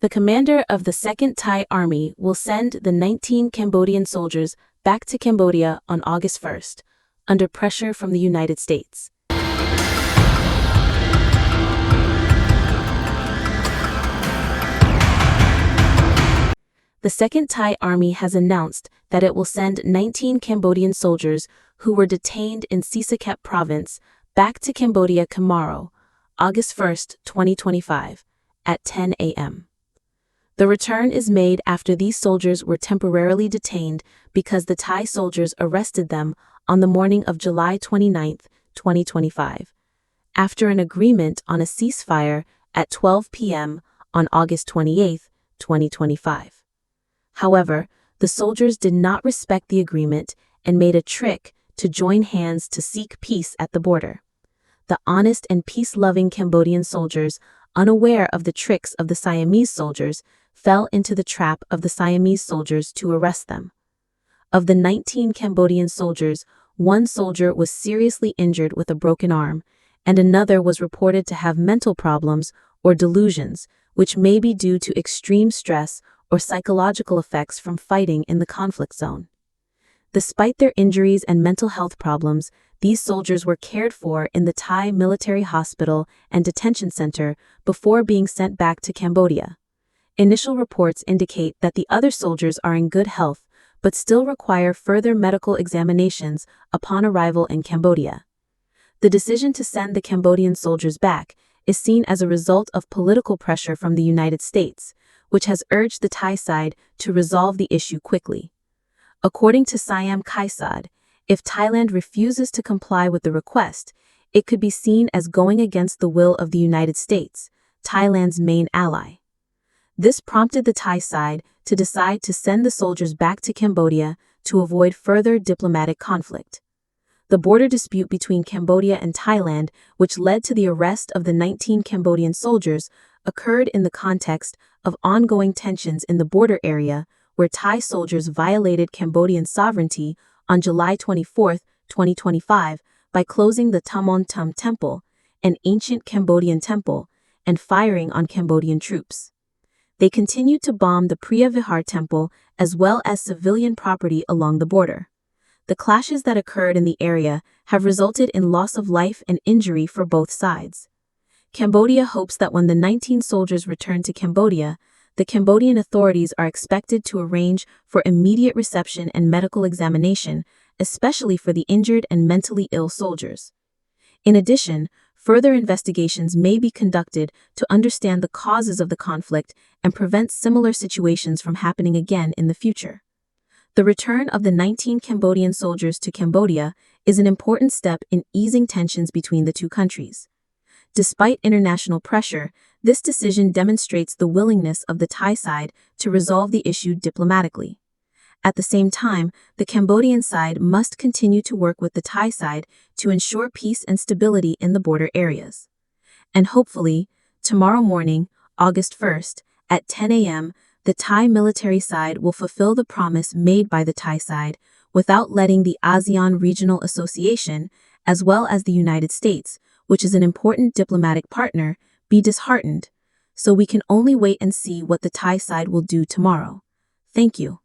The commander of the 2nd Thai Army will send the 19 Cambodian soldiers back to Cambodia on August 1st, under pressure from the United States. The 2nd Thai Army has announced that it will send 19 Cambodian soldiers who were detained in Sisaket province back to Cambodia tomorrow, August 1, 2025, at 10 a.m. The return is made after these soldiers were temporarily detained because the Thai soldiers arrested them on the morning of July 29, 2025, after an agreement on a ceasefire at 12 p.m. on August 28, 2025. However, the soldiers did not respect the agreement and made a trick to join hands to seek peace at the border. The honest and peace-loving Cambodian soldiers, unaware of the tricks of the Siamese soldiers, fell into the trap of the Siamese soldiers to arrest them. Of the 19 Cambodian soldiers, one soldier was seriously injured with a broken arm, and another was reported to have mental problems or delusions, which may be due to extreme stress or psychological effects from fighting in the conflict zone. Despite their injuries and mental health problems, these soldiers were cared for in the Thai Military Hospital and Detention Center before being sent back to Cambodia. Initial reports indicate that the other soldiers are in good health, but still require further medical examinations upon arrival in Cambodia. The decision to send the Cambodian soldiers back is seen as a result of political pressure from the United States, which has urged the Thai side to resolve the issue quickly. According to Siam Kaisad, if Thailand refuses to comply with the request, it could be seen as going against the will of the United States, Thailand's main ally. This prompted the Thai side to decide to send the soldiers back to Cambodia to avoid further diplomatic conflict. The border dispute between Cambodia and Thailand, which led to the arrest of the 19 Cambodian soldiers, occurred in the context of ongoing tensions in the border area, where Thai soldiers violated Cambodian sovereignty on July 24, 2025, by closing the Tamon Tum Temple, an ancient Cambodian temple, and firing on Cambodian troops. They continued to bomb the Priya Vihar temple as well as civilian property along the border. The clashes that occurred in the area have resulted in loss of life and injury for both sides. Cambodia hopes that when the 19 soldiers return to Cambodia, the Cambodian authorities are expected to arrange for immediate reception and medical examination, especially for the injured and mentally ill soldiers. In addition, further investigations may be conducted to understand the causes of the conflict and prevent similar situations from happening again in the future. The return of the 19 Cambodian soldiers to Cambodia is an important step in easing tensions between the two countries. Despite international pressure, this decision demonstrates the willingness of the Thai side to resolve the issue diplomatically. At the same time, the Cambodian side must continue to work with the Thai side to ensure peace and stability in the border areas. And hopefully, tomorrow morning, August 1st, at 10 a.m., the Thai military side will fulfill the promise made by the Thai side without letting the ASEAN Regional Association, as well as the United States, which is an important diplomatic partner, be disheartened. So we can only wait and see what the Thai side will do tomorrow. Thank you.